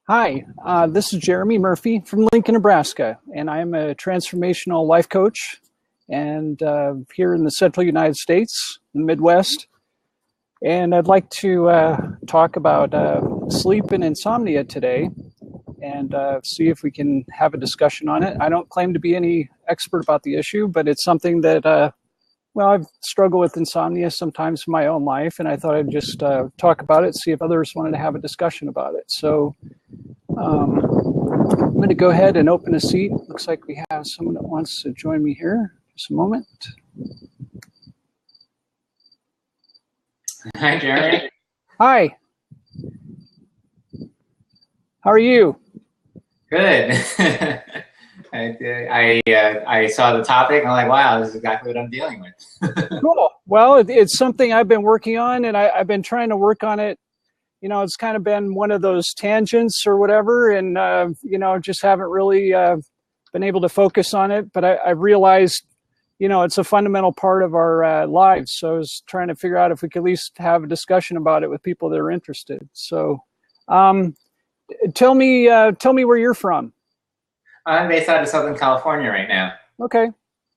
Hi, this is Jeremy Murphy from Lincoln, Nebraska, and I'm a transformational life coach and here in the central United States, the Midwest. And I'd like to talk about sleep and insomnia today and see if we can have a discussion on it. I don't claim to be any expert about the issue, but it's something that, I've struggled with insomnia sometimes in my own life, and I thought I'd just talk about it, see if others wanted to have a discussion about it. So I'm going to go ahead and open a seat. Looks like we have someone that wants to join me here. Just a moment. Hi, Jeremy. Hi. How are you? Good. I saw the topic and I'm like, wow, this is exactly what I'm dealing with. Cool. Well, it's something I've been working on, and I've been trying to work on it. You know, it's kind of been one of those tangents or whatever, and, just haven't really been able to focus on it. But I realized, it's a fundamental part of our lives. So I was trying to figure out if we could at least have a discussion about it with people that are interested. So tell me where you're from. I'm based out of Southern California right now. Okay,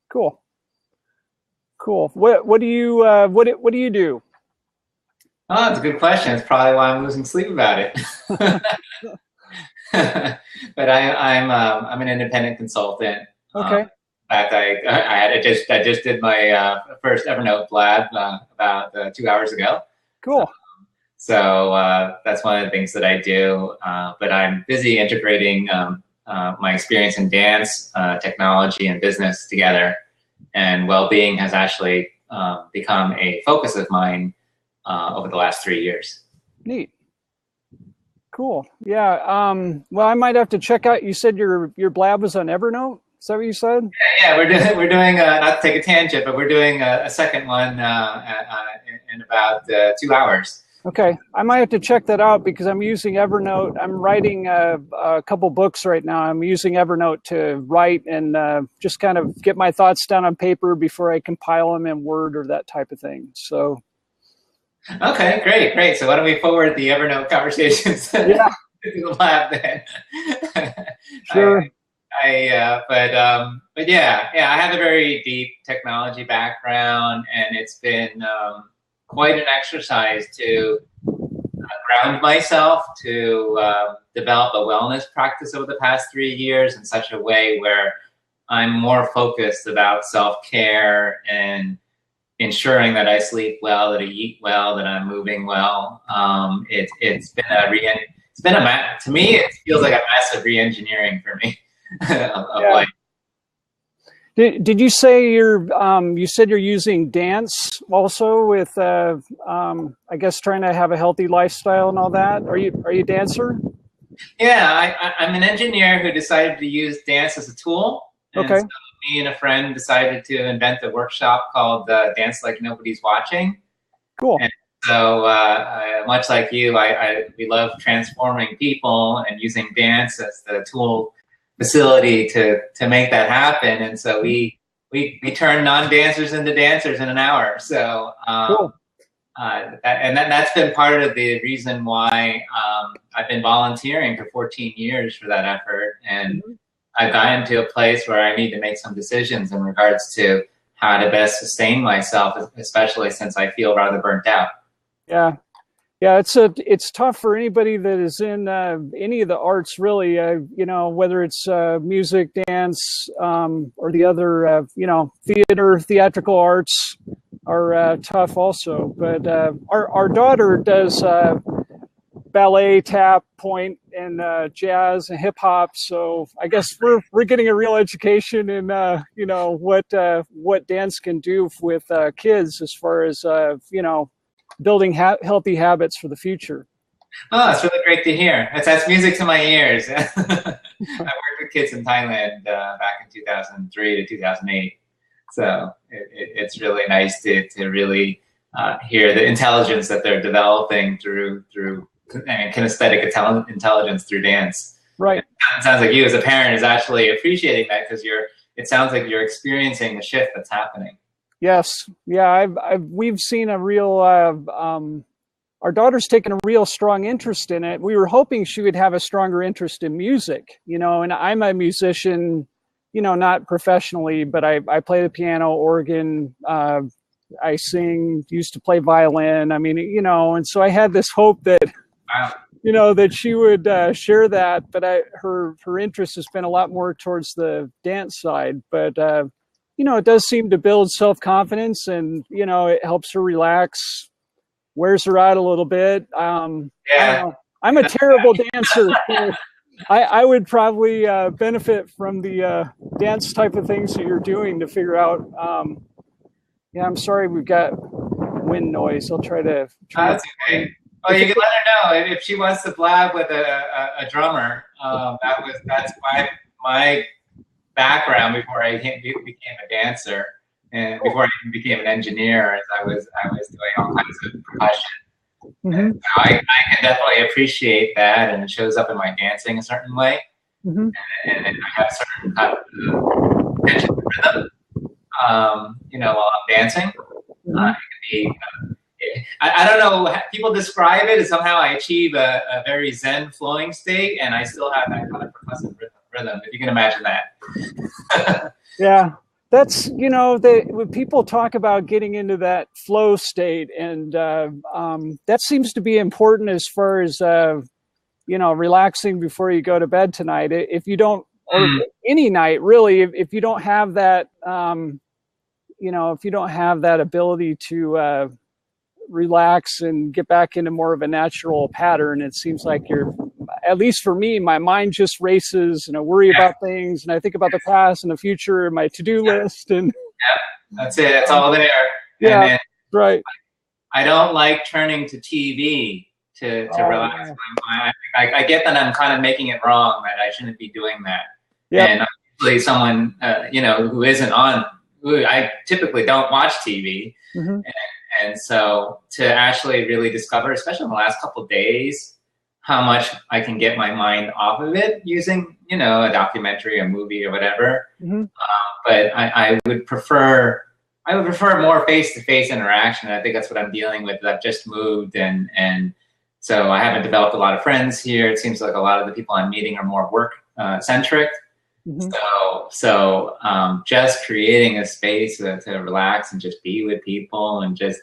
cool. What do you do? Oh, that's a good question. It's probably why I'm losing sleep about it. But I'm an independent consultant. Okay. In fact, I just did my first Evernote blab about 2 hours ago. Cool. So that's one of the things that I do. But I'm busy integrating my experience in dance, technology, and business together. And well-being has actually become a focus of mine over the last 3 years. Neat. Cool. Yeah. Well, I might have to check out. You said your blab was on Evernote. Is that what you said? Yeah. We're doing not to take a tangent, but we're doing a second one in about 2 hours. Okay. I might have to check that out because I'm using Evernote. I'm writing a couple books right now. I'm using Evernote to write and just kind of get my thoughts down on paper before I compile them in Word or that type of thing. So. Okay, great. So why don't we forward the Evernote conversations to the lab then? Sure. But yeah, I have a very deep technology background, and it's been quite an exercise to ground myself, to develop a wellness practice over the past 3 years in such a way where I'm more focused about self-care and ensuring that I sleep well, that I eat well, that I'm moving well. It's been to me, it feels like a massive re-engineering for me of life. Did you say you said you're using dance also with, I guess, trying to have a healthy lifestyle and all that? Are you a dancer? Yeah, I'm an engineer who decided to use dance as a tool. Okay. So me and a friend decided to invent a workshop called Dance Like Nobody's Watching. Cool. And so much like you, we love transforming people and using dance as the tool facility to make that happen. And so we turn non-dancers into dancers in an hour. So cool. That's been part of the reason why I've been volunteering for 14 years for that effort. And I've gotten to a place where I need to make some decisions in regards to how to best sustain myself, especially since I feel rather burnt out. Yeah. It's tough for anybody that is in any of the arts, really. Whether it's music, dance, or the other, theater, theatrical arts are tough also. But our daughter does ballet, tap, point, and jazz and hip hop. So I guess we're getting a real education in what dance can do with kids as far as building healthy habits for the future. Oh, it's really great to hear. That's music to my ears. I worked with kids in Thailand back in 2003 to 2008. So it's really nice to really hear the intelligence that they're developing through kinesthetic intelligence through dance. Right. It sounds like you as a parent is actually appreciating that because it sounds like you're experiencing the shift that's happening. Yes. Yeah. We've seen a real our daughter's taken a real strong interest in it. We were hoping she would have a stronger interest in music, you know, and I'm a musician, you know, not professionally, but I play the piano, organ, I sing, used to play violin. I mean, you know, and so I had this hope that, Wow. you know, that she would share that, but her interest has been a lot more towards the dance side. But you know, it does seem to build self-confidence, and you know, it helps her relax, wears her out a little bit. I don't know. I'm a terrible dancer. So I would probably benefit from the dance type of things that you're doing to figure out. Yeah, I'm sorry, we've got wind noise. I'll try to. That's okay. Well, you can let her know if she wants to blab with a drummer. That's my background before I became a dancer, and before I even became an engineer, as I was doing all kinds of percussion. Mm-hmm. So I can definitely appreciate that, and it shows up in my dancing a certain way. Mm-hmm. And I have certain kind of attention to rhythm, you know, while I'm dancing. Mm-hmm. It can be. I don't know. People describe it as somehow I achieve a very zen flowing state, and I still have that kind of percussive rhythm. If you can imagine that. Yeah, that's, you know, when people talk about getting into that flow state, and that seems to be important as far as you know, relaxing before you go to bed tonight. If you don't, or any night really, if you don't have that, you know, if you don't have that ability to relax and get back into more of a natural pattern, it seems like you're, at least for me, my mind just races and I worry about things, and I think about the past and the future and my to-do list, and that's it. It's all there. Yeah, and right. I don't like turning to TV to relax my mind. I get that I'm kind of making it wrong, that I shouldn't be doing that. Yeah. And I'm usually someone, you know, who isn't on. I typically don't watch TV. Mm-hmm. And so to actually really discover, especially in the last couple of days, how much I can get my mind off of it using, you know, a documentary, a movie, or whatever. Mm-hmm. But I would prefer more face-to-face interaction. I think that's what I'm dealing with. I've just moved, and so I haven't developed a lot of friends here. It seems like a lot of the people I'm meeting are more work centric. Mm-hmm. So just creating a space to relax and just be with people and just,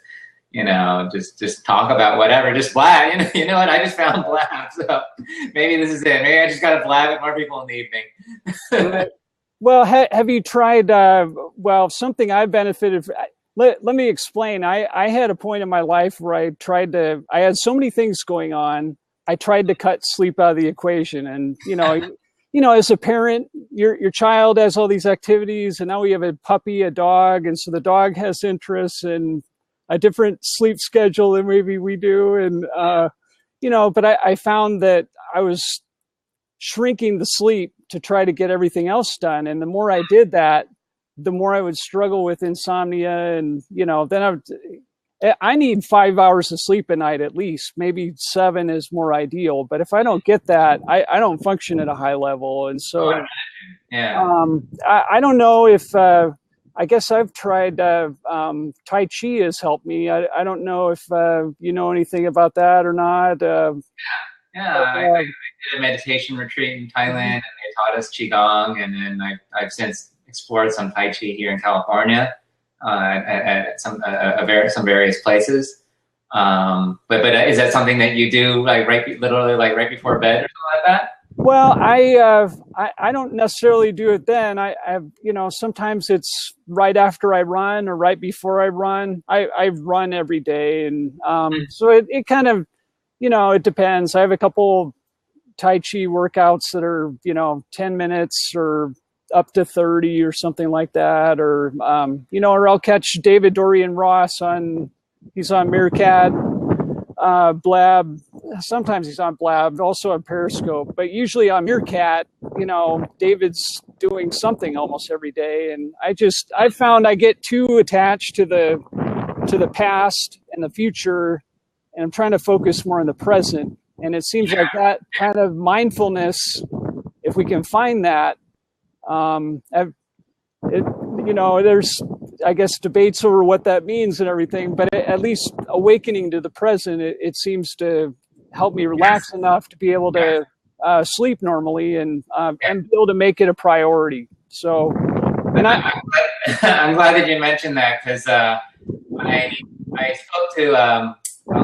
you know, just talk about whatever, just blab. You know what? I just found blab. So maybe this is it. Maybe I just got to blab with more people in the evening. Right. Well, have you tried, well, something I benefited from, let me explain. I had a point in my life where I had so many things going on. I tried to cut sleep out of the equation, and, you know, as a parent, your child has all these activities, and now we have a puppy, a dog, and so the dog has interests and a different sleep schedule than maybe we do. And, you know, but I found that I was shrinking the sleep to try to get everything else done. And the more I did that, the more I would struggle with insomnia. And, you know, then I need 5 hours of sleep a night at least. Maybe 7 is more ideal. But if I don't get that, I don't function at a high level. And so I don't know if I guess I've tried Tai Chi has helped me. I don't know if you know anything about that or not. I did a meditation retreat in Thailand, and they taught us Qigong, and then I've since explored some Tai Chi here in California. At some various places, but is that something that you do like literally right before bed or something like that? Well, I don't necessarily do it then. I you know, sometimes it's right after I run or right before I run. I run every day, and so it kind of, you know, it depends. I have a couple Tai Chi workouts that are, you know, 10 minutes or up to 30 or something like that, or you know, or I'll catch David Dorian Ross he's on Meerkat, Blab. Sometimes he's on Blab, also on Periscope, but usually on Meerkat, you know, David's doing something almost every day. And I found I get too attached to the past and the future, and I'm trying to focus more on the present. And it seems like that kind of mindfulness, if we can find that, you know, there's, I guess, debates over what that means and everything, but at least awakening to the present, it seems to help me relax enough to be able to sleep normally and be able to make it a priority. So, and I'm glad that you mentioned that, because I spoke to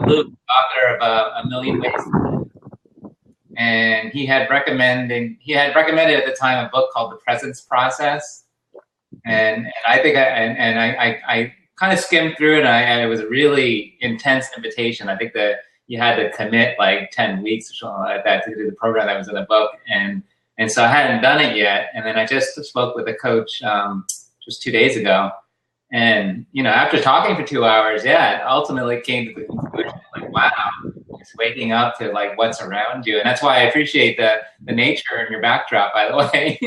Luke, author of A Million Ways to Live, and he had recommended at the time a book called The Presence Process, and I think I kind of skimmed through it, and it was a really intense invitation. I think that you had to commit like 10 weeks or something like that to do the program that was in the book, and so I hadn't done it yet, and then I just spoke with a coach just 2 days ago. And, after talking for 2 hours, it ultimately came to the conclusion, like, wow, just waking up to like what's around you. And that's why I appreciate the nature in your backdrop, by the way.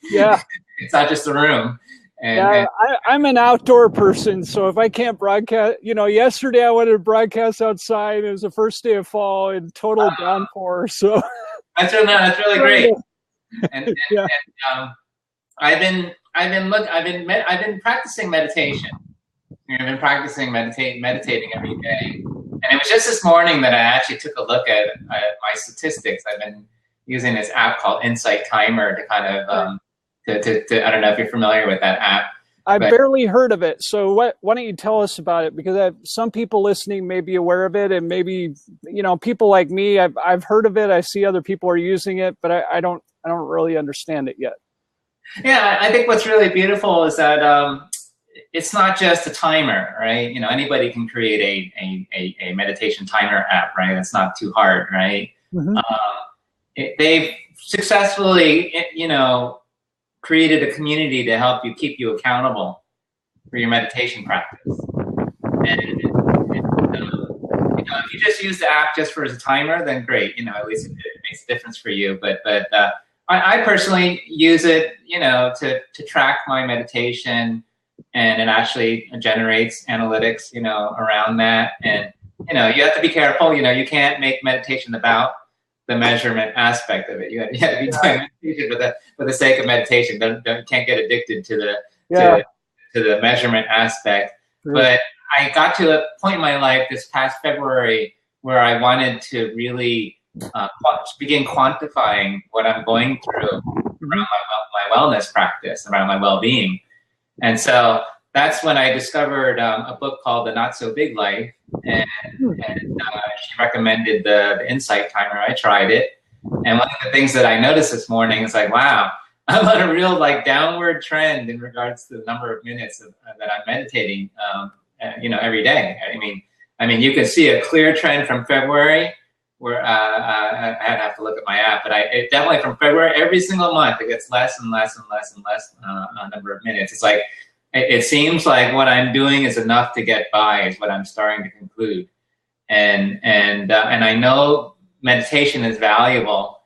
Yeah. It's not just the room. I'm an outdoor person. So if I can't broadcast, yesterday I wanted to broadcast outside. It was the first day of fall and total downpour. So that's really great. And I've been practicing meditation. I've been practicing meditating every day. And it was just this morning that I actually took a look at my statistics. I've been using this app called Insight Timer to kind of, I don't know if you're familiar with that app. I've barely heard of it. So why don't you tell us about it? Because some people listening may be aware of it, and maybe, people like me, I've heard of it. I see other people are using it, but I don't really understand it yet. Yeah, I think what's really beautiful is that it's not just a timer, right? Anybody can create a meditation timer app, right? It's not too hard, right? Mm-hmm. They've successfully, created a community to help you keep you accountable for your meditation practice. And if you just use the app just for as a timer, then great. At least it makes a difference for you. But I personally use it, to track my meditation, and it actually generates analytics, around that. And, you have to be careful. You can't make meditation about the measurement aspect of it. You have to be doing meditation for the sake of meditation. Can't get addicted to the measurement aspect. Right. But I got to a point in my life this past February where I wanted to really begin quantifying what I'm going through around my wellness practice, around my well-being. And so that's when I discovered a book called The Not So Big Life, and she recommended the Insight Timer. I tried it, and one of the things that I noticed this morning is like, wow, I'm on a real downward trend in regards to the number of minutes that I'm meditating, every day. I mean, you can see a clear trend from February, where I'd have to look at my app, but it definitely from February, every single month, it gets less and less and less and less number of minutes. It's like, it seems like what I'm doing is enough to get by, is what I'm starting to conclude. And I know meditation is valuable,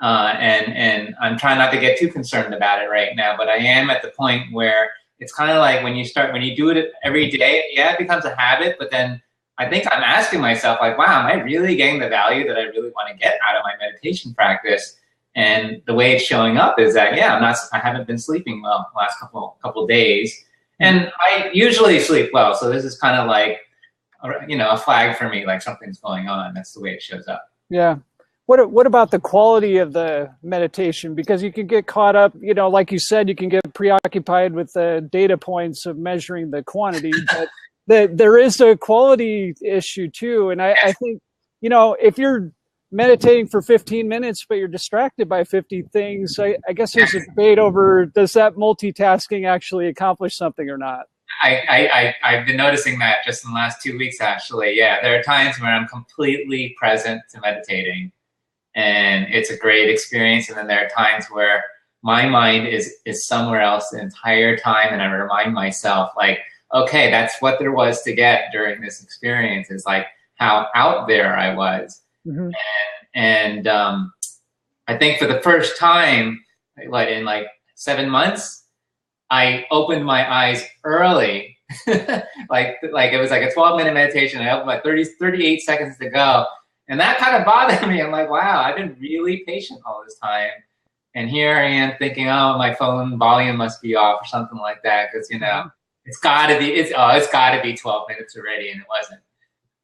and I'm trying not to get too concerned about it right now, but I am at the point where it's kind of like when you do it every day, it becomes a habit, but then I think I'm asking myself, like, wow, am I really getting the value that I really want to get out of my meditation practice? And the way it's showing up is that, I haven't been sleeping well the last couple days. And I usually sleep well. So this is kind of like, a flag for me, like something's going on. That's the way it shows up. Yeah. What about the quality of the meditation? Because you can get caught up, like you said, you can get preoccupied with the data points of measuring the quantity, but there is a quality issue too. And I think, if you're meditating for 15 minutes, but you're distracted by 50 things, I guess there's a debate over, does that multitasking actually accomplish something or not? I've been noticing that just in the last 2 weeks, actually. Yeah, there are times where I'm completely present to meditating, and it's a great experience. And then there are times where my mind is somewhere else the entire time, and I remind myself, like, okay, that's what there was to get during this experience, is like how out there I was. Mm-hmm. And I think for the first time, like in 7 months, I opened my eyes early, like it was like a 12-minute meditation. I opened my 38 seconds to go, and that kind of bothered me. I'm like, wow, I've been really patient all this time, and here I am thinking, oh, my phone volume must be off or something like that, because it's got to be 12 minutes already, and it wasn't.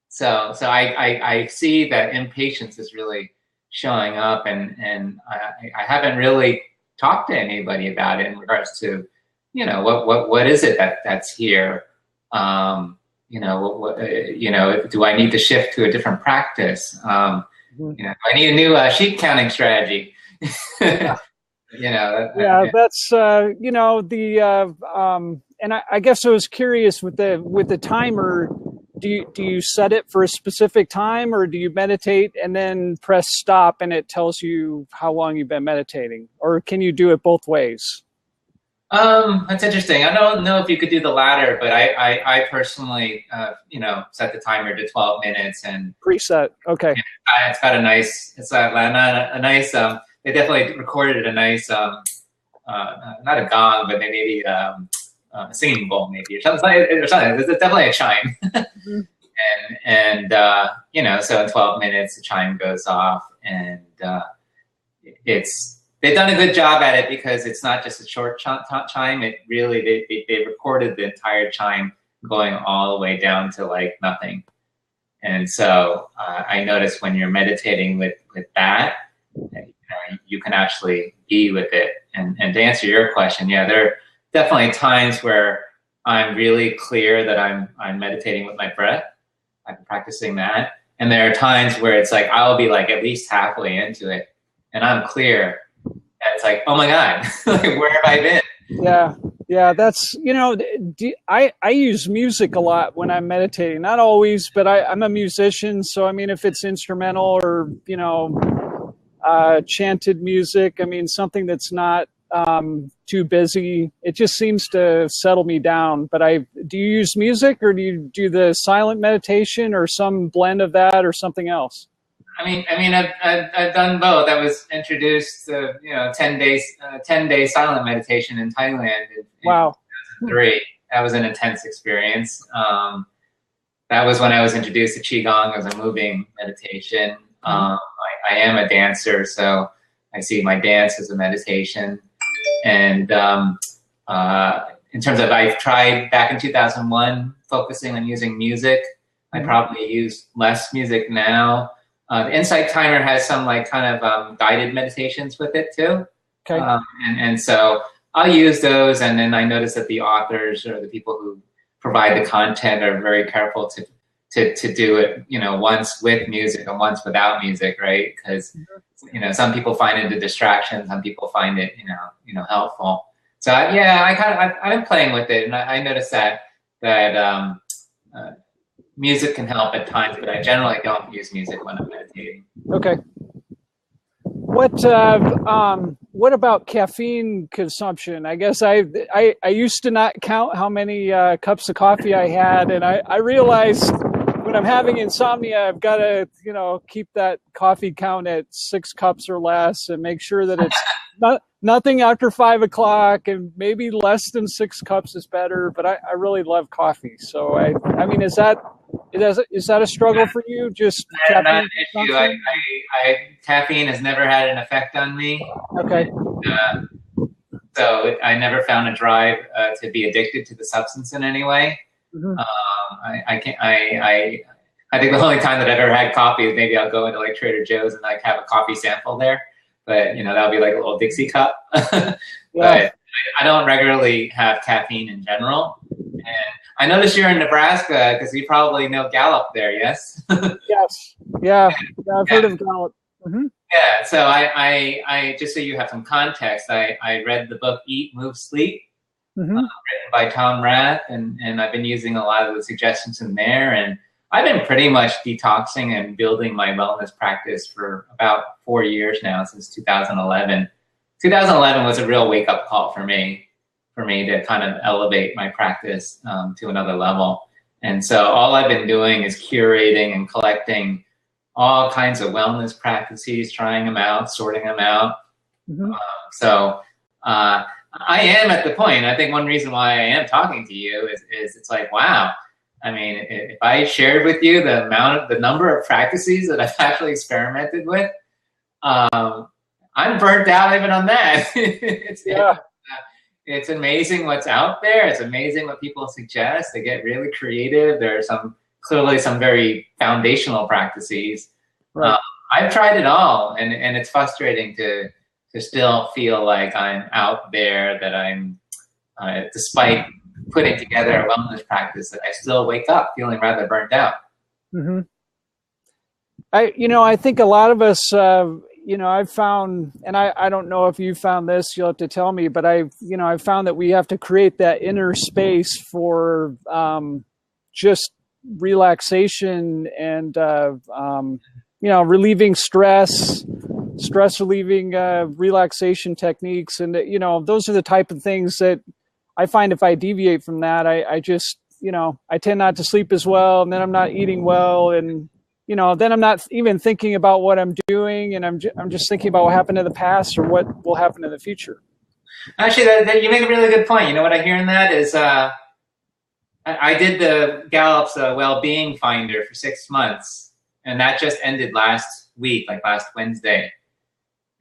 So I see that impatience is really showing up, and I haven't really talked to anybody about it in regards to, what is it that's here? Do I need to shift to a different practice? I need a new sheep counting strategy. That's and I guess I was curious with the timer. Do you set it for a specific time, or do you meditate and then press stop and it tells you how long you've been meditating, or can you do it both ways? That's interesting. I don't know if you could do the latter, but I personally, set the timer to 12 minutes and preset. Okay. It's got a nice, they definitely recorded a nice, not a gong, but maybe a singing bowl, maybe, or something. It's definitely a chime. Mm-hmm. So in 12 minutes, the chime goes off, and they've done a good job at it, because it's not just a short chime. It really, they recorded the entire chime going all the way down to like nothing. And so I noticed when you're meditating with that, you can actually be with it. And to answer your question, yeah, there are definitely times where I'm really clear that I'm meditating with my breath. I'm practicing that. And there are times where it's like, I'll be like at least halfway into it and I'm clear. And it's like, oh my God, like, where have I been? Yeah. That's, I use music a lot when I'm meditating. Not always, but I'm a musician. So, I mean, if it's instrumental or, chanted music, I mean, something that's not too busy, it just seems to settle me down. But do you use music, or do you do the silent meditation, or some blend of that, or something else? I mean, I've done both. I was introduced to 10-day silent meditation in Thailand in 2003. That was an intense experience. That was when I was introduced to Qigong as a moving meditation. I am a dancer, so I see my dance as a meditation. And in terms of, I've tried back in 2001 focusing on using music. I probably use less music now. The Insight Timer has some guided meditations with it too. Okay. And so I'll use those, and then I notice that the authors or the people who provide the content are very careful to do it, once with music and once without music, right? Because some people find it a distraction, some people find it helpful. So I've been playing with it, and I noticed that music can help at times, but I generally don't use music when I'm meditating. Okay. What about caffeine consumption? I guess I used to not count how many cups of coffee I had, and I realized when I'm having insomnia, I've got to keep that coffee count at 6 cups or less, and make sure that it's nothing after 5 o'clock, and maybe less than 6 cups is better. But I really love coffee, so I mean, is that a struggle for you? Just not an issue. Caffeine has never had an effect on me. Okay. So I never found a drive to be addicted to the substance in any way. Mm-hmm. I think the only time that I've ever had coffee is maybe I'll go into like Trader Joe's and like have a coffee sample there, but that'll be like a little Dixie cup. But I don't regularly have caffeine in general. And I noticed you're in Nebraska because you probably know Gallup there, yes? Yes. Yeah. I've heard of Gallup. Mm-hmm. Yeah. So I just so you have some context, I read the book Eat, Move, Sleep. Mm-hmm. Written by Tom Rath, and I've been using a lot of the suggestions in there, and I've been pretty much detoxing and building my wellness practice for about 4 years now, since 2011. 2011 was a real wake-up call for me to kind of elevate my practice to another level. And so all I've been doing is curating and collecting all kinds of wellness practices, trying them out, sorting them out. Mm-hmm. I am at the point, I think one reason why I am talking to you is it's like, wow. I mean, if I shared with you the number of practices that I've actually experimented with, I'm burnt out even on that. It's amazing what's out there. It's amazing what people suggest. They get really creative. There are some clearly some very foundational practices. Right. I've tried it all, and it's frustrating to still feel like I'm out there, that I'm, despite putting together a wellness practice, that I still wake up feeling rather burnt out. Mm-hmm. I think a lot of us, I've found, and I don't know if you found this, you'll have to tell me, but I've found that we have to create that inner space for just relaxation and, relieving stress relieving, relaxation techniques. And, those are the type of things that I find if I deviate from that, I just, I tend not to sleep as well, and then I'm not eating well, and then I'm not even thinking about what I'm doing, and I'm just thinking about what happened in the past or what will happen in the future. Actually, you make a really good point. You know what I hear in that is, I did the Gallup's well-being finder for 6 months, and that just ended last week, like last Wednesday.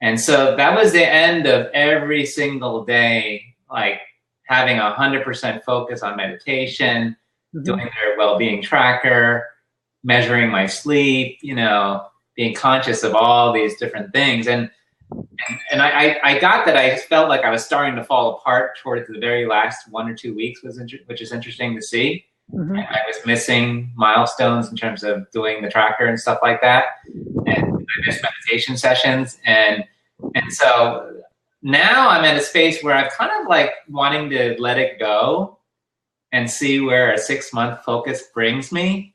And so that was the end of every single day, like having 100% focus on meditation, mm-hmm. doing their well-being tracker, measuring my sleep, being conscious of all these different things. And I got that I felt like I was starting to fall apart towards the very last 1 or 2 weeks, which is interesting to see. Mm-hmm. And I was missing milestones in terms of doing the tracker and stuff like that. And I missed meditation sessions. And so now I'm at a space where I'm kind of like wanting to let it go and see where a 6-month focus brings me.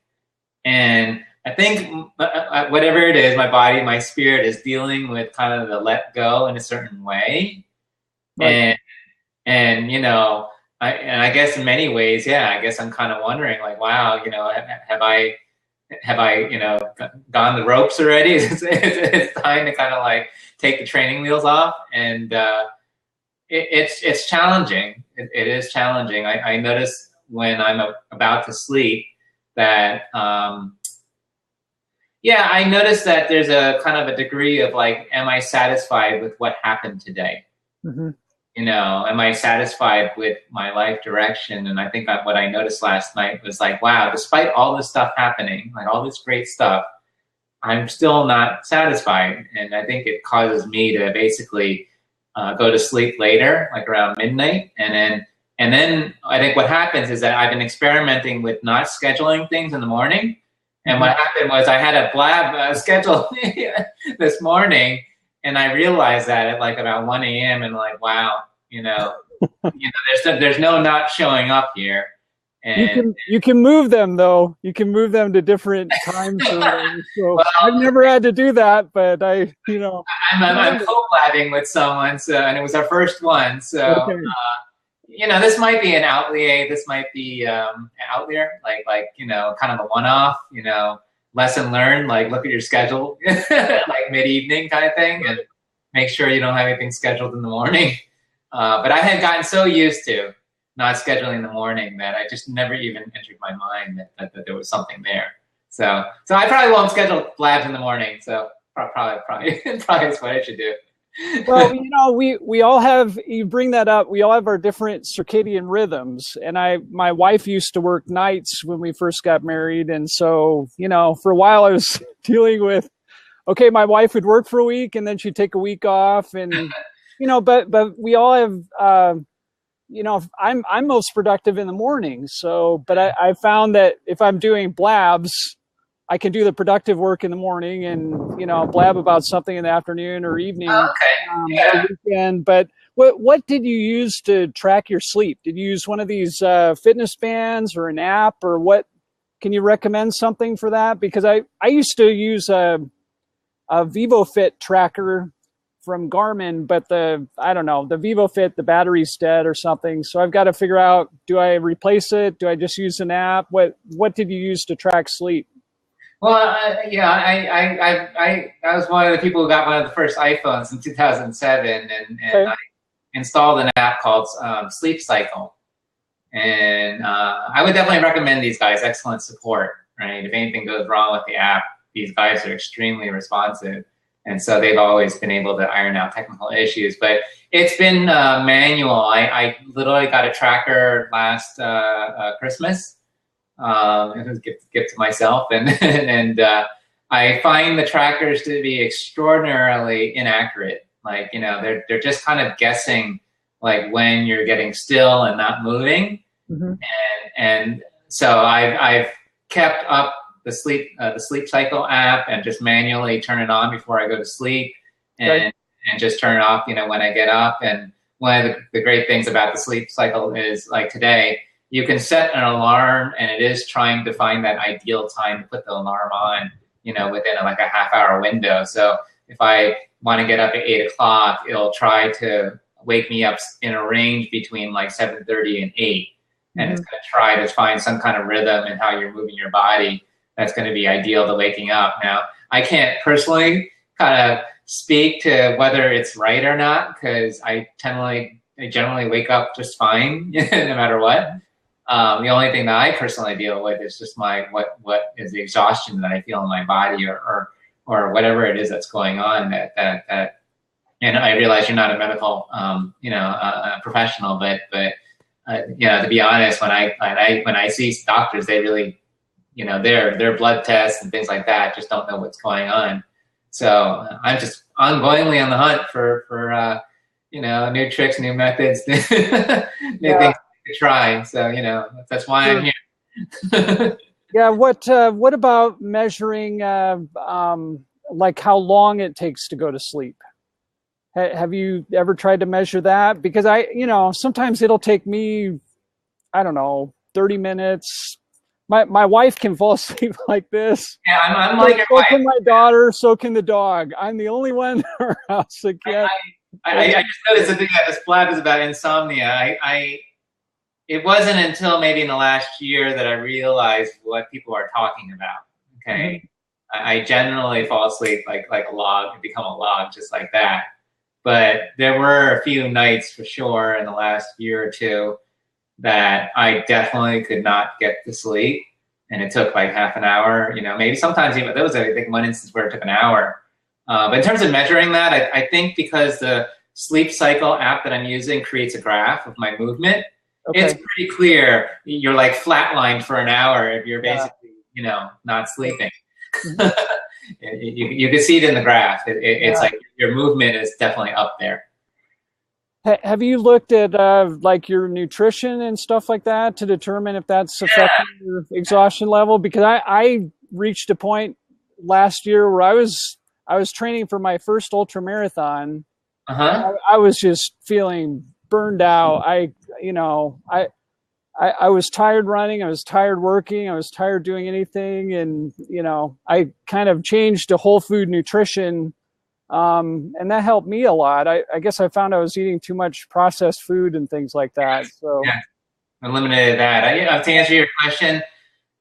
And I think whatever it is, my body, my spirit is dealing with kind of the let go in a certain way. Right. And I guess in many ways, I guess I'm kind of wondering, like, wow, have I gone the ropes already? It's time to kind of like take the training wheels off. And it's challenging. It is challenging. I notice when I'm about to sleep that, I noticed that there's a kind of a degree of like, am I satisfied with what happened today? Mm-hmm. Am I satisfied with my life direction? And I think what I noticed last night was like, wow, despite all this stuff happening, like all this great stuff, I'm still not satisfied. And I think it causes me to basically go to sleep later, like around midnight. And then I think what happens is that I've been experimenting with not scheduling things in the morning. And what happened was I had a blab scheduled this morning, and I realized that at like about 1 a.m. and like, wow, there's no not showing up here. And you can move them though. You can move them to different times. So well, I've never had to do that, but I'm co-blabbing with someone, and it was our first one. So. Okay. This might be an outlier. This might be an outlier, like kind of a one-off. Lesson learned. Like look at your schedule, like mid-evening kind of thing, and make sure you don't have anything scheduled in the morning. But I had gotten so used to not scheduling in the morning that I just never even entered my mind that there was something there. So I probably won't schedule labs in the morning. So probably is what I should do. Well, we all have, you bring that up, we all have our different circadian rhythms. And my wife used to work nights when we first got married. And so, for a while I was dealing with, okay, my wife would work for a week and then she'd take a week off. And, but we all have, I'm most productive in the morning. So, but I found that if I'm doing blabs, I can do the productive work in the morning and, blab about something in the afternoon or evening, or weekend. But what did you use to track your sleep? Did you use one of these fitness bands or an app, or what? Can you recommend something for that? Because I used to use a VivoFit tracker from Garmin, but the VivoFit, the battery's dead or something. So I've got to figure out, do I replace it? Do I just use an app? What did you use to track sleep? Well, I was one of the people who got one of the first iPhones in 2007, and okay. I installed an app called Sleep Cycle. And I would definitely recommend these guys. Excellent support, right? If anything goes wrong with the app, these guys are extremely responsive. And so they've always been able to iron out technical issues. But it's been manual. I literally got a tracker last Christmas. gift to myself, and I find the trackers to be extraordinarily inaccurate. Like, you know, they're just kind of guessing like when you're getting still and not moving. Mm-hmm. And so I've kept up the sleep cycle app and just manually turn it on before I go to sleep, and just turn it off, you know, when I get up. And one of the great things about the sleep cycle is, like today, you can set an alarm, and it is trying to find that ideal time to put the alarm on, you know, within like a half-hour window. So if I want to get up at 8 o'clock, it'll try to wake me up in a range between like 7:30 and 8. And it's going to try to find some kind of rhythm in how you're moving your body that's going to be ideal to waking up. Now, I can't personally kind of speak to whether it's right or not, because I generally wake up just fine, no matter what. The only thing that I personally deal with is just what is the exhaustion that I feel in my body, or whatever it is that's going on. That and I realize you're not a medical professional, but you know, to be honest, when I see doctors, they really, you know, their blood tests and things like that just don't know what's going on. So I'm just ongoingly on the hunt for you know, new tricks, new methods, new things to try. So, you know, that's why I'm here. Yeah. What about measuring like how long it takes to go to sleep? Have you ever tried to measure that? Because you know, sometimes it'll take me, I don't know, 30 minutes. My wife can fall asleep like this. Yeah, I'm like your so wife. Can my daughter, so can the dog. I'm the only one in our house that can't. I just noticed the thing that this blab is about insomnia. It wasn't until maybe in the last year that I realized what people are talking about. Okay. Mm-hmm. I generally fall asleep like a log, and become a log just like that. But there were a few nights for sure in the last year or two that I definitely could not get to sleep. And it took like half an hour, you know, maybe sometimes even, there was I think one instance where it took an hour. But in terms of measuring that, I think because the sleep cycle app that I'm using creates a graph of my movement, it's pretty clear you're like flatlined for an hour if you're basically, you know, not sleeping. You can see it in the graph. It's like your movement is definitely up there. Have you looked at like your nutrition and stuff like that to determine if that's affecting your exhaustion level? Because I reached a point last year where I was training for my first ultra marathon. I was just feeling burned out. I was tired running. I was tired working. I was tired doing anything. And, you know, I kind of changed to whole food nutrition. And that helped me a lot. I guess I found I was eating too much processed food and things like that. So eliminated that. To answer your question,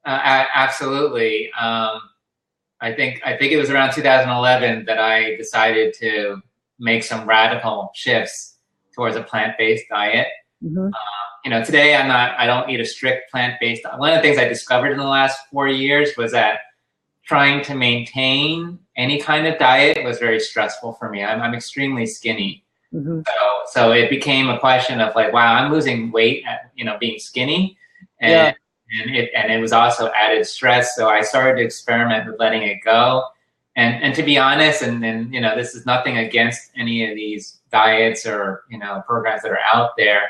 absolutely. I think it was around 2011 that I decided to make some radical shifts towards a plant-based diet. You know, today I don't eat a strict plant-based diet. One of the things I discovered in the last 4 years was that trying to maintain any kind of diet was very stressful for me. I'm extremely skinny. So it became a question of like, wow, I'm losing weight at, you know, being skinny. And it was also added stress. So I started to experiment with letting it go. And to be honest, and you know, this is nothing against any of these diets or, you know, programs that are out there.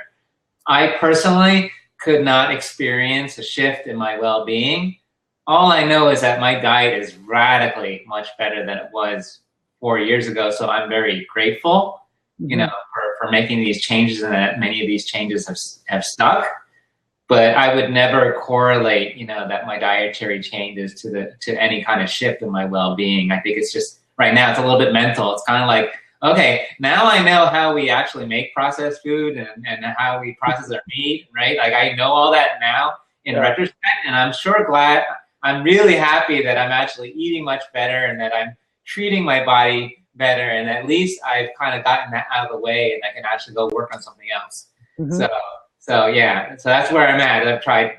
I personally could not experience a shift in my well-being. All I know is that my diet is radically much better than it was 4 years ago. So I'm very grateful, you know, for making these changes, and that many of these changes have stuck. But I would never correlate, you know, that my dietary changes to any kind of shift in my well-being. I think it's just, right now, it's a little bit mental. It's kind of like, okay, now I know how we actually make processed food and how we process our meat, right? Like, I know all that now in retrospect, and I'm really happy that I'm actually eating much better and that I'm treating my body better, and at least I've kind of gotten that out of the way and I can actually go work on something else. So yeah, so that's where I'm at. I've tried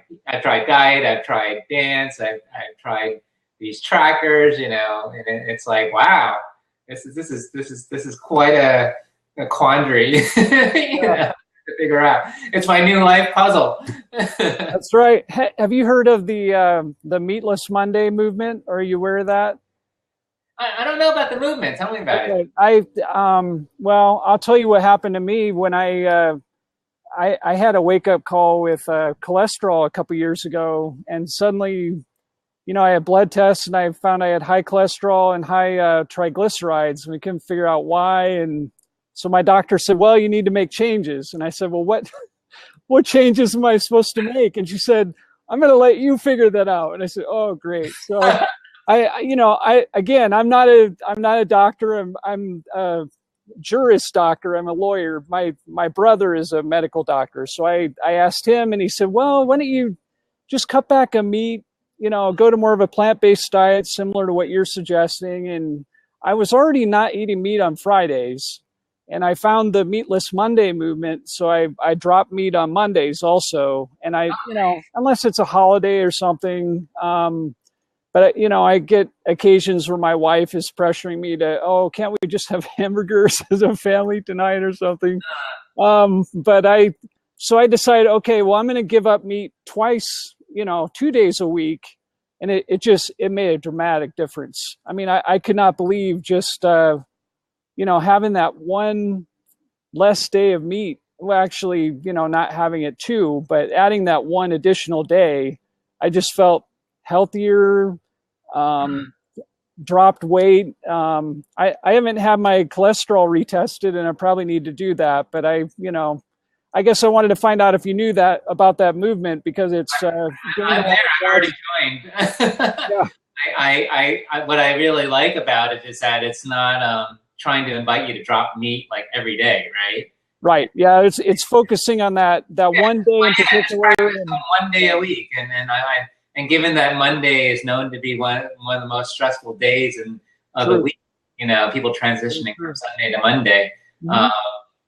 diet, I've tried dance, I've tried these trackers, you know, and it's like, wow, this is quite a quandary, you know, to to figure out. It's my new life puzzle. That's right. Have you heard of the Meatless Monday movement? Are you aware of that? I don't know about the movement. Tell me about it. Well, I'll tell you what happened to me when I had a wake up call with cholesterol a couple years ago, and suddenly, I had blood tests and I found I had high cholesterol and high triglycerides, and we couldn't figure out why. And so my doctor said, "Well, you need to make changes." And I said, "Well, what changes am I supposed to make?" And she said, "I'm going to let you figure that out." And I said, "Oh, great." So I'm not a doctor. I'm a juris doctor. I'm a lawyer. My brother is a medical doctor. So I asked him, and he said, "Well, why don't you just cut back on meat, go to more of a plant-based diet similar to what you're suggesting." And I was already not eating meat on Fridays, and I found the Meatless Monday movement. So I dropped meat on Mondays also. And unless it's a holiday or something, but I get occasions where my wife is pressuring me to, "Oh, can't we just have hamburgers as a family tonight or something?" So I decided, okay, well, I'm going to give up meat twice, 2 days a week. And it made a dramatic difference. I mean, I could not believe just, having that one less day of meat, well, actually, not having it too, but adding that one additional day, I just felt healthier, dropped weight. I haven't had my cholesterol retested, and I probably need to do that. But I guess I wanted to find out if you knew that about that movement, because it's. I'm there. I've already joined. Yeah. What I really like about it is that it's not trying to invite you to drop meat like every day, right? Right. Yeah. It's focusing on that one day in particular. One day a week, and given that Monday is known to be one of the most stressful days of the week, people transitioning from Sunday to Monday. Mm-hmm.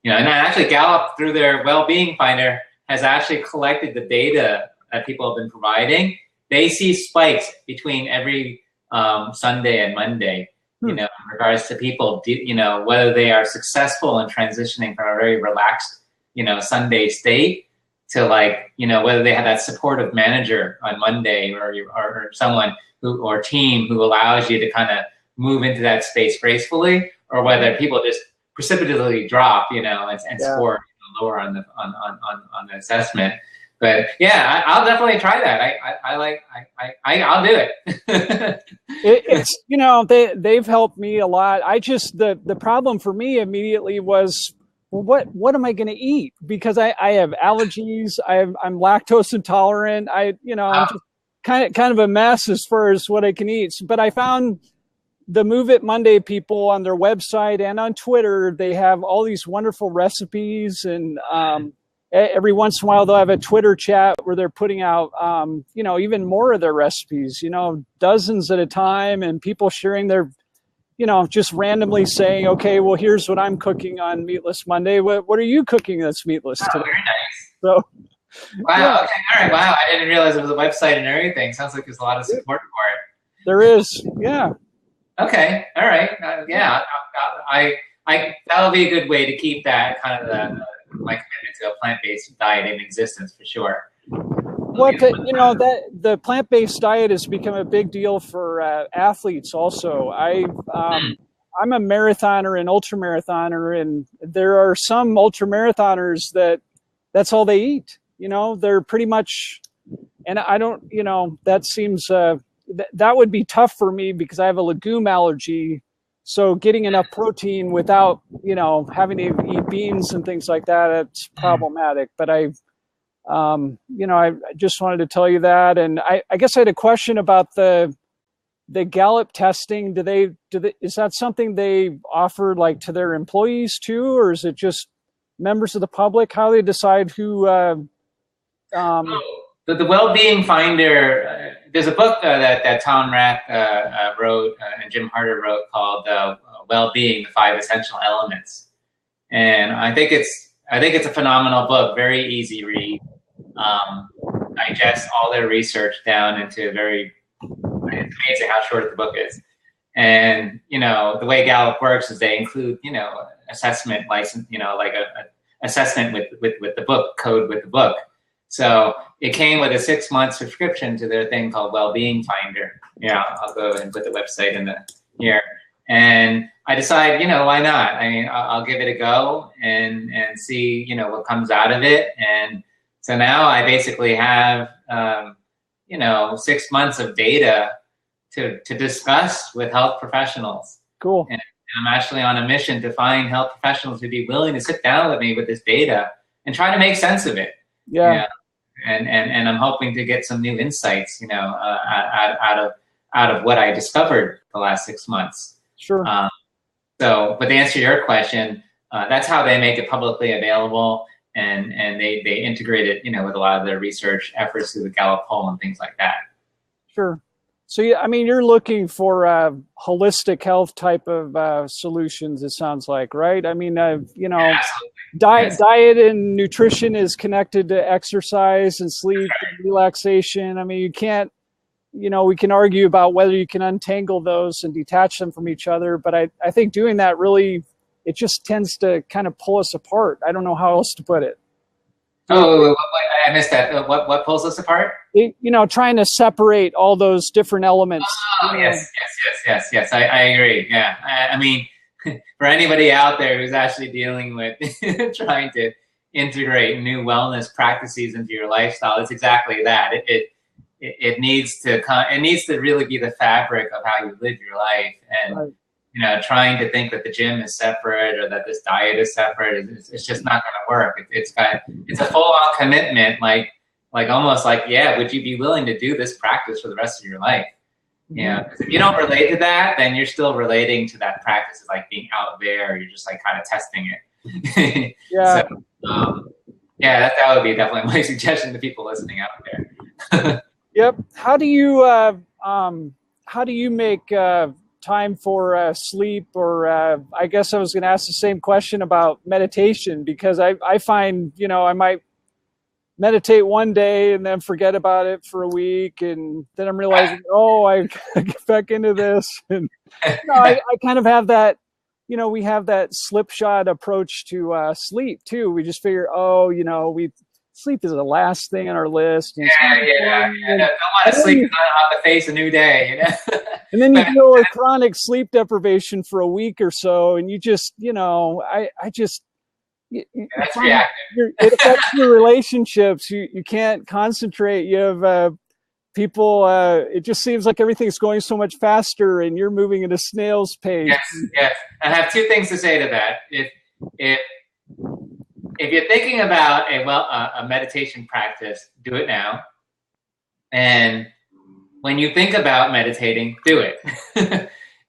And actually Gallup, through their well-being finder, has actually collected the data that people have been providing. They see spikes between every Sunday and Monday, in regards to people, whether they are successful in transitioning from a very relaxed, Sunday state to whether they have that supportive manager on Monday or someone or team who allows you to kind of move into that space gracefully, or whether people just precipitously drop, and score lower on the assessment. But yeah, I'll definitely try that. I'll do it. It's they've helped me a lot. The problem for me immediately was, well, what am I going to eat? Because I have allergies. I'm lactose intolerant. I'm just kind of a mess as far as what I can eat. But I found the Move It Monday people on their website and on Twitter, they have all these wonderful recipes, and every once in a while they'll have a Twitter chat where they're putting out, even more of their recipes, dozens at a time, and people sharing their, just randomly saying, okay, well, here's what I'm cooking on Meatless Monday. What are you cooking that's meatless today? Very nice. So, wow. Yeah. Okay. All right. Wow. I didn't realize it was a website and everything. Sounds like there's a lot of support for it. There is. Yeah. Okay. All right. Yeah. That'll be a good way to keep that kind of my commitment to a plant-based diet in existence for sure. The plant-based diet has become a big deal for athletes also. I'm a marathoner and ultramarathoner, and there are some ultramarathoners that's all they eat. They're pretty much, and I don't, that seems, that would be tough for me because I have a legume allergy. So getting enough protein without, having to eat beans and things like that, it's problematic. But I just wanted to tell you that. And I guess I had a question about the Gallup testing. Is that something they offer to their employees too, or is it just members of the public? How do they decide who? The Well-Being Finder, there's a book that Tom Rath wrote and Jim Harder wrote called Well-Being: The 5 Essential Elements. And I think it's a phenomenal book, very easy read. Digest all their research down into it's amazing how short the book is. And, the way Gallup works is they include, assessment license, like assessment with the book, code with the book. So it came with a 6-month subscription to their thing called Wellbeing Finder. Yeah, I'll go and put the website in here. And I decided, why not? I mean, I'll give it a go and see, what comes out of it. And so now I basically have, 6 months of data to discuss with health professionals. Cool. And I'm actually on a mission to find health professionals who'd be willing to sit down with me with this data and try to make sense of it. Yeah. And I'm hoping to get some new insights, out of what I discovered the last 6 months. Sure. But to answer your question, that's how they make it publicly available, and they integrate it, with a lot of their research efforts through the Gallup poll and things like that. Sure. So, yeah, I mean, you're looking for holistic health type of solutions, it sounds like, right? I mean, diet and nutrition is connected to exercise and sleep and relaxation. I mean, you can't, we can argue about whether you can untangle those and detach them from each other. But I think doing that really, it just tends to kind of pull us apart. I don't know how else to put it. Oh, I missed that. What pulls us apart? Trying to separate all those different elements. Oh, yes. I agree. Yeah. I mean, for anybody out there who's actually dealing with trying to integrate new wellness practices into your lifestyle, it's exactly that. It needs to really be the fabric of how you live your life. And, right. Trying to think that the gym is separate or that this diet is separate, it's just not going to work. It's a full-on commitment, like almost like, yeah, would you be willing to do this practice for the rest of your life? Because if you don't relate to that, then you're still relating to that practice of like being out there. You're just like kind of testing it. Yeah. So, that would be definitely my suggestion to people listening out there. Yep. How do you make time for sleep? Or I guess I was going to ask the same question about meditation, because I find, I might meditate one day and then forget about it for a week, and then I'm realizing, I get back into this. And I kind of have that, we have that slipshod approach to sleep too. We just figure, sleep is the last thing on our list. And I don't want to sleep off the face a new day. And then you deal with chronic sleep deprivation for a week or so, and you just, that's reactive. It affects your relationships. You can't concentrate. You have people. It just seems like everything's going so much faster, and you're moving at a snail's pace. Yes. I have two things to say to that. If you're thinking about a meditation practice, do it now. And when you think about meditating, do it.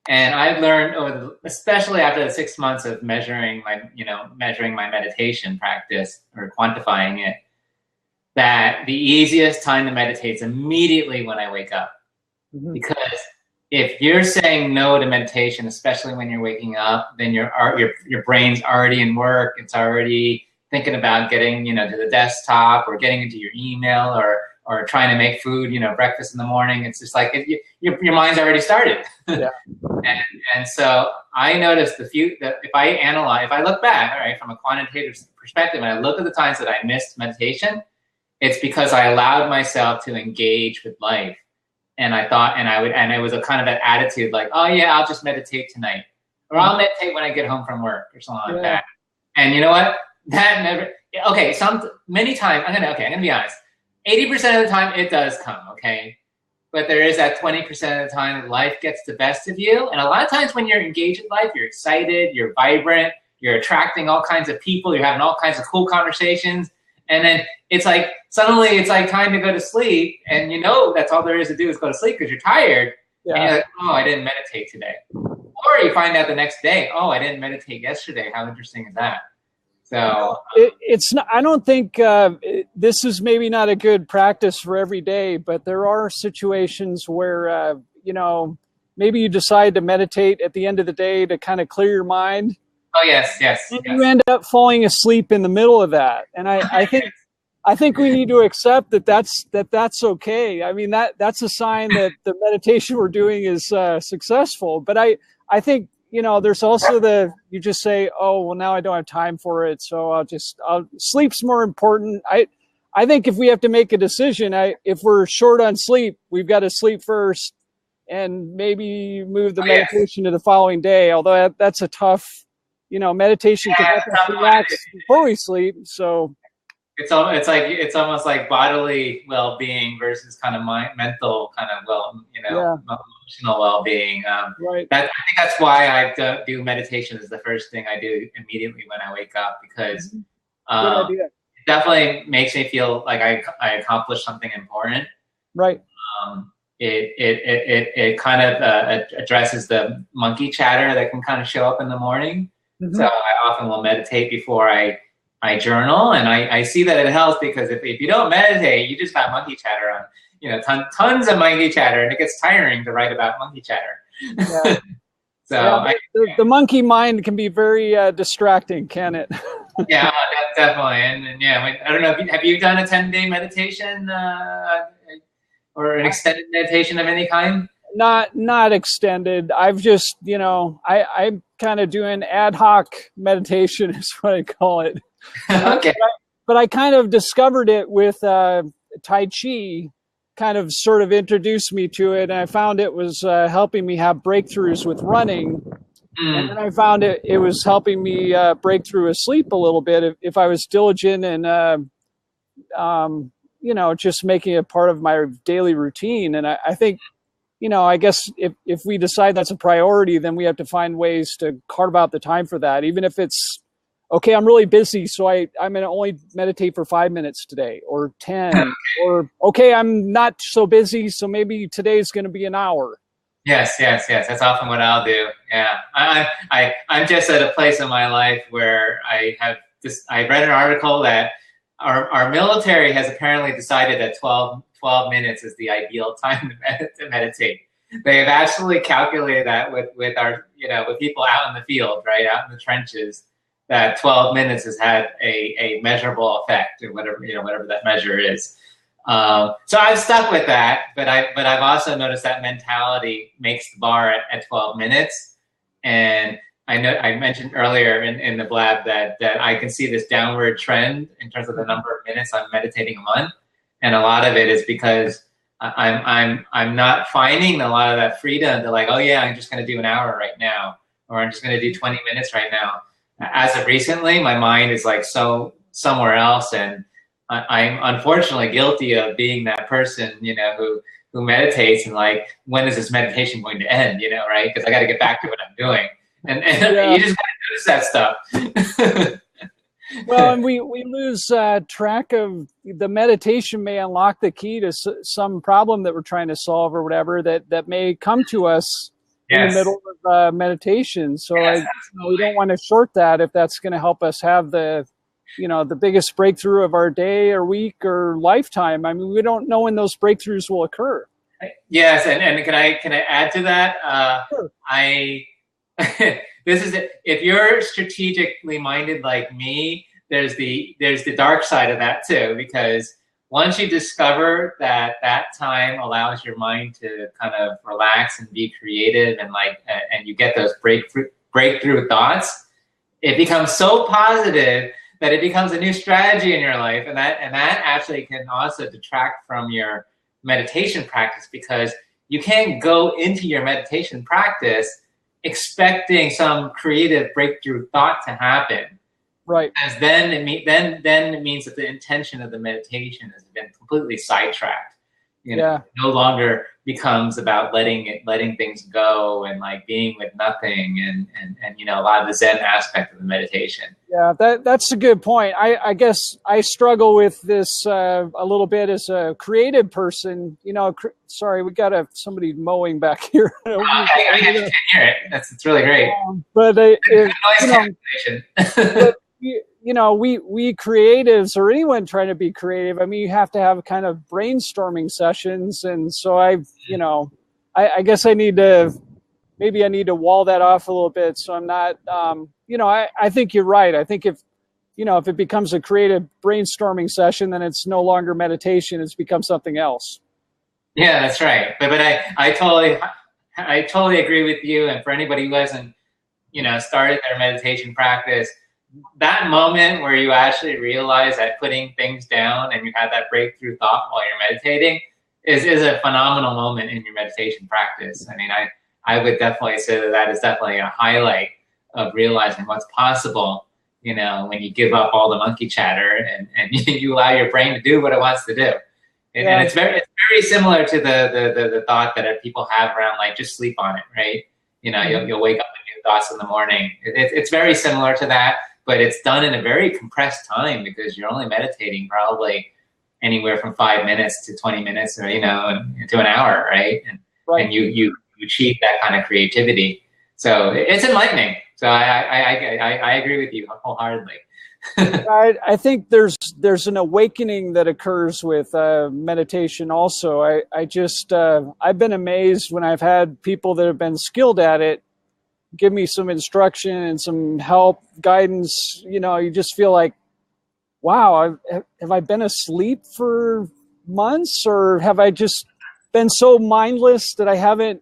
And I've learned, especially after the 6 months of measuring my meditation practice or quantifying it, that the easiest time to meditate is immediately when I wake up. Mm-hmm. Because if you're saying no to meditation, especially when you're waking up, then your brain's already in work. It's already thinking about getting, to the desktop or getting into your email or trying to make food, breakfast in the morning. It's just like your mind's already started. Yeah. and so I noticed if I look back, all right, from a quantitative perspective, and I look at the times that I missed meditation, it's because I allowed myself to engage with life. And I thought, and it was a kind of an attitude like, oh yeah, I'll just meditate tonight, or I'll meditate when I get home from work or something like that. And you know what? That never, many times, I'm gonna be honest. 80% of the time it does come, okay? But there is that 20% of the time that life gets the best of you. And a lot of times when you're engaged with life, you're excited, you're vibrant, you're attracting all kinds of people, you're having all kinds of cool conversations. And then it's like, suddenly it's like time to go to sleep. And that's all there is to do is go to sleep because you're tired. Yeah. And you're like, oh, I didn't meditate today. Or you find out the next day, oh, I didn't meditate yesterday. How interesting is that? So it's not, I don't think this is maybe not a good practice for every day, but there are situations where, maybe you decide to meditate at the end of the day to kind of clear your mind. Oh, yes. And you end up falling asleep in the middle of that. And I think we need to accept that's okay. I mean, that's a sign that the meditation we're doing is successful. But I think, you know, there's also you just say, oh, well, now I don't have time for it, so sleep's more important. I think if we have to make a decision, if we're short on sleep, we've got to sleep first and maybe move the meditation to the following day. Although that's a tough, you know, meditation can help us relax before we sleep. So it's almost like bodily well-being versus kind of mental kind of emotional well-being. Right. I think that's why I do meditation as the first thing I do immediately when I wake up, because good idea. it definitely makes me feel like I accomplished something important. Right. It kind of addresses the monkey chatter that can kind of show up in the morning. Mm-hmm. So I often will meditate before I journal, and I see that it helps, because if you don't meditate, you just got monkey chatter on, you know, tons of monkey chatter, and it gets tiring to write about monkey chatter. Yeah. So the monkey mind can be very distracting, can it? Yeah, definitely. And yeah, I don't know. Have you done a 10-day meditation or an extended meditation of any kind? Not extended. I've just, you know, I'm kind of doing ad hoc meditation is what I call it. Okay. But I kind of discovered it with Tai Chi, kind of sort of introduced me to it, and I found it was helping me have breakthroughs with running. And then I found it was helping me break through with sleep a little bit if I was diligent and, you know, just making it part of my daily routine. And I think, you know, I guess if we decide that's a priority, then we have to find ways to carve out the time for that, even if it's, okay, I'm really busy, so I'm going to only meditate for 5 minutes today, or 10, or, okay, I'm not so busy, so maybe today's going to be an hour. Yes. That's often what I'll do. Yeah. I'm just at a place in my life where I read an article that our military has apparently decided that 12 minutes is the ideal time to meditate. They have actually calculated that with our, you know, with people out in the field, right, out in the trenches, that 12 minutes has had a measurable effect, or whatever that measure is. So I've stuck with that, but I've also noticed that mentality makes the bar at 12 minutes. And I know I mentioned earlier in the blab that I can see this downward trend in terms of the number of minutes I'm meditating a month, and a lot of it is because I'm not finding a lot of that freedom to, like, oh yeah, I'm just going to do an hour right now, or I'm just going to do 20 minutes right now. As of recently, my mind is like so somewhere else, and I'm unfortunately guilty of being that person, you know, who meditates and, like, when is this meditation going to end, you know, right? Because I got to get back to what I'm doing, and you just got to notice that stuff. Well, and we lose track of the meditation may unlock the key to some problem that we're trying to solve or whatever that may come to us. Yes. In the middle of meditation. So yes, we don't want to short that if that's going to help us have the biggest breakthrough of our day or week or lifetime. I mean, we don't know when those breakthroughs will occur. Yes. And can I add to that? Sure. This is it. If you're strategically minded like me, there's the dark side of that too, because once you discover that time allows your mind to kind of relax and be creative, and you get those breakthrough thoughts, it becomes so positive that it becomes a new strategy in your life, and that actually can also detract from your meditation practice, because you can't go into your meditation practice expecting some creative breakthrough thought to happen. Right. Because then it means that the intention of the meditation has been completely sidetracked. You know, yeah. It no longer becomes about letting things go and, like, being with nothing and you know, a lot of the Zen aspect of the meditation. Yeah, that's a good point. I guess I struggle with this a little bit as a creative person. You know, sorry, we got somebody mowing back here. I can hear it. It's really great. But you know, we creatives, or anyone trying to be creative, I mean, you have to have kind of brainstorming sessions. And so I guess I need to wall that off a little bit. So I'm not, you know, I think you're right. I think if it becomes a creative brainstorming session, then it's no longer meditation. It's become something else. Yeah, that's right. But I totally agree with you. And for anybody who hasn't started their meditation practice, that moment where you actually realize that putting things down and you have that breakthrough thought while you're meditating is a phenomenal moment in your meditation practice. I mean, I would definitely say that is definitely a highlight of realizing what's possible, when you give up all the monkey chatter and you allow your brain to do what it wants to do. And it's very similar to the thought that people have around, like, just sleep on it, right? You'll wake up with new thoughts in the morning. It's very similar to that, but it's done in a very compressed time because you're only meditating probably anywhere from 5 minutes to 20 minutes, or to an hour, right? And you achieve that kind of creativity. So it's enlightening. So I agree with you wholeheartedly. I think there's an awakening that occurs with meditation also. I've been amazed when I've had people that have been skilled at it give me some instruction and some help, guidance. You just feel like, wow, have I been asleep for months, or have I just been so mindless that I haven't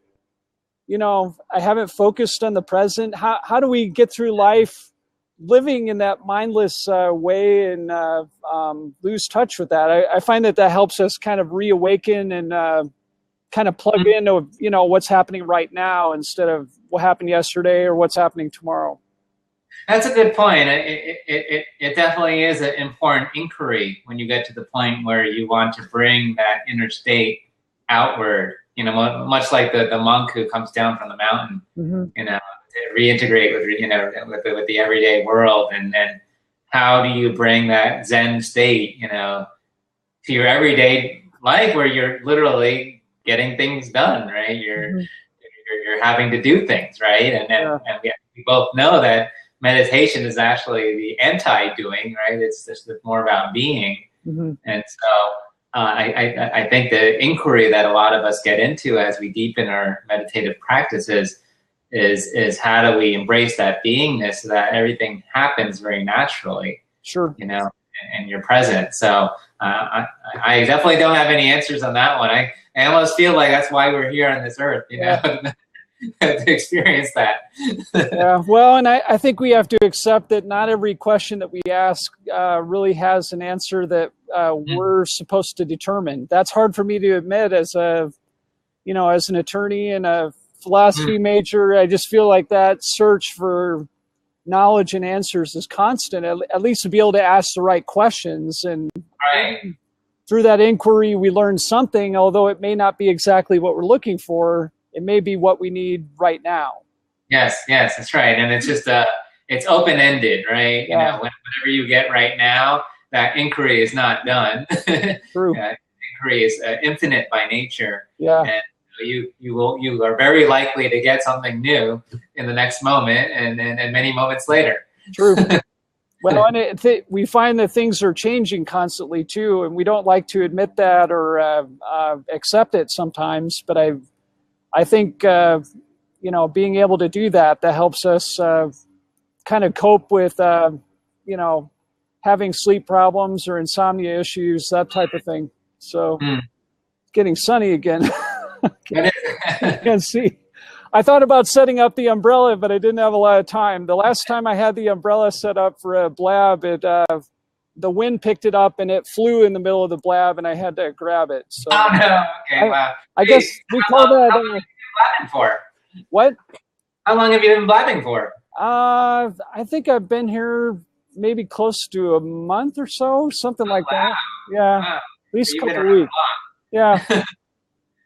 focused on the present? How do we get through life living in that mindless way and lose touch with that? I find that helps us kind of reawaken and kind of plug into what's happening right now instead of what happened yesterday or what's happening tomorrow. That's a good point. It definitely is an important inquiry when you get to the point where you want to bring that inner state outward. Much like the monk who comes down from the mountain, to reintegrate with the everyday world, and how do you bring that Zen state, to your everyday life where you're literally getting things done, right? You're having to do things, right? And we both know that meditation is actually the anti-doing, right? It's just more about being, and so. I think the inquiry that a lot of us get into as we deepen our meditative practices is how do we embrace that beingness so that everything happens very naturally. Sure. And you're present. So I definitely don't have any answers on that one. I almost feel like that's why we're here on this earth, to experience that. Yeah, well, and I think we have to accept that not every question that we ask really has an answer that we're supposed to determine. That's hard for me to admit as as an attorney and a philosophy major. I just feel like that search for knowledge and answers is constant, at least to be able to ask the right questions. And through that inquiry, we learn something, although it may not be exactly what we're looking for. It may be what we need right now. Yes, that's right. And it's just it's open-ended, right? Yeah. Whatever you get right now, that inquiry is not done. True. Inquiry is infinite by nature. Yeah. And you are very likely to get something new in the next moment, and many moments later. True. Well, and we find that things are changing constantly too, and we don't like to admit that or accept it sometimes. But I think, being able to do that helps us kind of cope with, having sleep problems or insomnia issues, that type of thing. So it's getting sunny again. Can't see. I thought about setting up the umbrella, but I didn't have a lot of time. The last time I had the umbrella set up for a blab, the wind picked it up and it flew in the middle of the blab, and I had to grab it. So oh no! Okay, wow. I guess we call that. How long have you been blabbing for? What? How long have you been blabbing for? I think I've been here maybe close to a month or so, something like that. Yeah, wow. At least a couple of weeks. Yeah.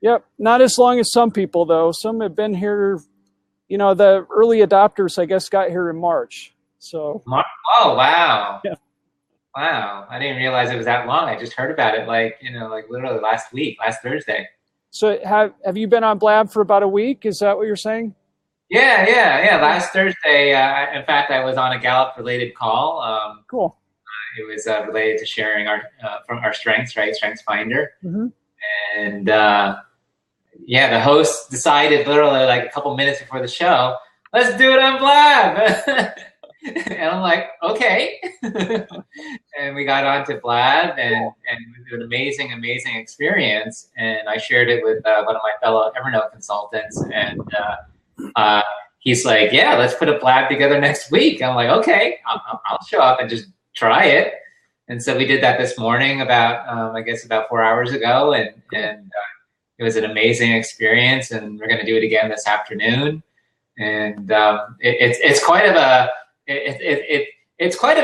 Yep. Not as long as some people though. Some have been here. The early adopters, I guess, got here in March. So. Oh wow. Yeah. Wow, I didn't realize it was that long. I just heard about it like literally last Thursday. So have you been on Blab for about a week? Is that what you're saying? Yeah. Last Thursday, in fact, I was on a Gallup-related call. Cool. It was related to sharing from our strengths, right? Strengths Finder. And the host decided literally like a couple minutes before the show, let's do it on Blab. And I'm like, okay. And we got onto Blab, and it was an amazing experience. And I shared it with one of my fellow Evernote consultants, and he's like, yeah, let's put a blab together next week. I'm like, okay, I'll show up and just try it. And so we did that this morning about, I guess about 4 hours ago. And it was an amazing experience. And we're going to do it again this afternoon. And it's quite a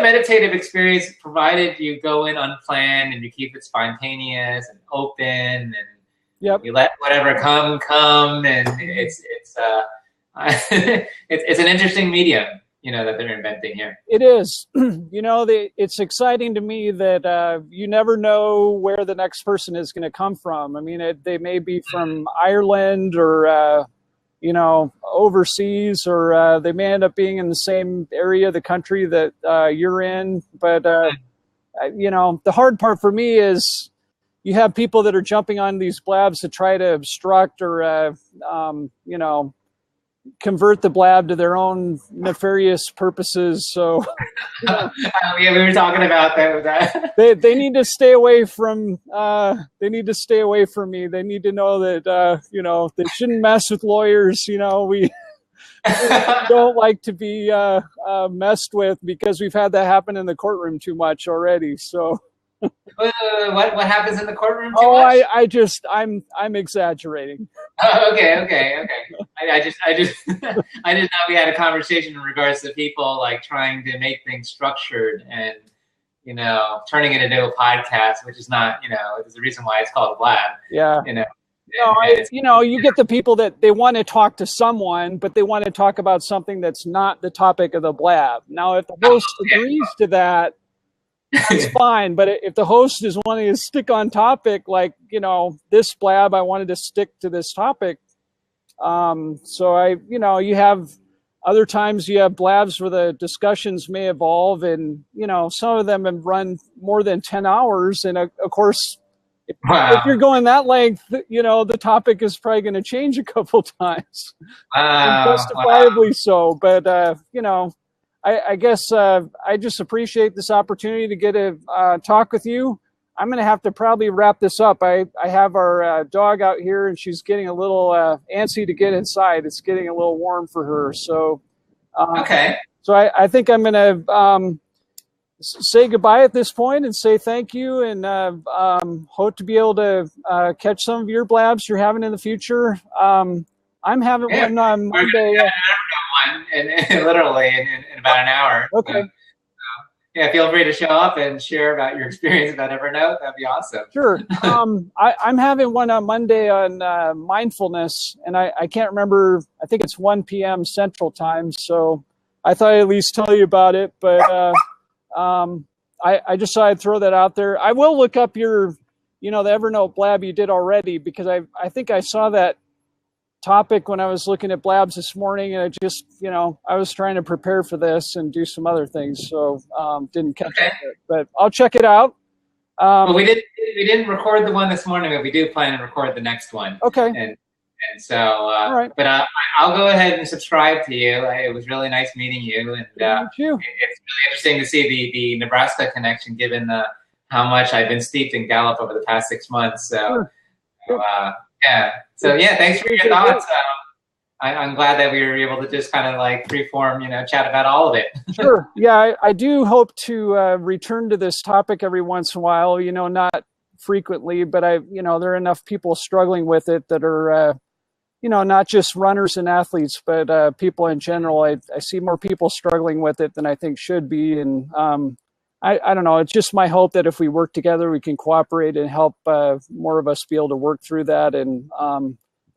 meditative experience, provided you go in unplanned and you keep it spontaneous and open, and you let whatever come. And it's an interesting medium, that they're inventing here. It is. It's exciting to me that you never know where the next person is going to come from. I mean, they may be from Ireland or overseas, or they may end up being in the same area of the country that you're in. But, the hard part for me is you have people that are jumping on these blabs to try to obstruct or, convert the blab to their own nefarious purposes. So yeah, we were talking about that. They need to stay away from me. They need to know that they shouldn't mess with lawyers. We don't like to be messed with, because we've had that happen in the courtroom too much already. So what happens in the courtroom too much? I'm exaggerating. Okay. I just know we had a conversation in regards to people like trying to make things structured and turning it into a podcast, which is not there's a reason why it's called a blab. Yeah. You get the people that they want to talk to someone, but they want to talk about something that's not the topic of the blab. Now, if the host agrees to that, that's fine. But if the host is wanting to stick on topic, like, this blab, I wanted to stick to this topic. So you have other times you have blabs where the discussions may evolve, and, some of them have run more than 10 hours. And of course, if you're going that length, the topic is probably going to change a couple times. Justifiably so. But, I guess I just appreciate this opportunity to get to talk with you. I'm going to have to probably wrap this up. I have our dog out here, and she's getting a little antsy to get inside. It's getting a little warm for her. So, okay. So I think I'm going to say goodbye at this point and say thank you, and hope to be able to catch some of your blabs you're having in the future. I'm having one on Monday. Literally in about an hour. Okay. Yeah, feel free to show up and share about your experience about Evernote. That'd be awesome. Sure. I'm having one on Monday on mindfulness, and I can't remember. I think it's 1 p.m. Central Time. So I thought I'd at least tell you about it. But I just thought I'd throw that out there. I will look up your, the Evernote blab you did already, because I think I saw that topic when I was looking at blabs this morning, and I just, I was trying to prepare for this and do some other things, so didn't catch it. But I'll check it out. Well, we didn't record the one this morning, but we do plan to record the next one. Okay. And so, all right. But I'll go ahead and subscribe to you. It was really nice meeting you, and Thank you. It's really interesting to see the Nebraska connection, given how much I've been steeped in Gallup over the past 6 months. So. Sure. Yeah. So yeah, thanks for your thoughts. I'm glad that we were able to just kind of like freeform, chat about all of it. Sure. Yeah, I do hope to return to this topic every once in a while. Not frequently, but there are enough people struggling with it that are, not just runners and athletes, but people in general. I see more people struggling with it than I think should be, and I don't know. It's just my hope that if we work together, we can cooperate and help more of us be able to work through that, and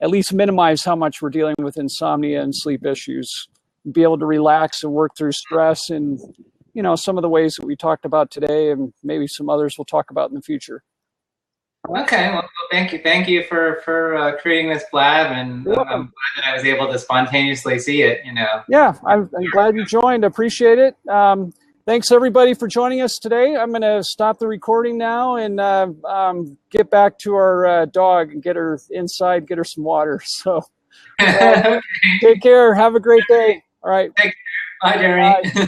at least minimize how much we're dealing with insomnia and sleep issues, be able to relax and work through stress, and some of the ways that we talked about today, and maybe some others we'll talk about in the future. Okay. Well, thank you for creating this blab, and I'm glad that I was able to spontaneously see it. Yeah, I'm glad you joined. Appreciate it. Thanks, everybody, for joining us today. I'm going to stop the recording now and get back to our dog and get her inside, get her some water. So Okay. Take care. Have a great day. All right. Take care. Bye, Jeremy. Bye.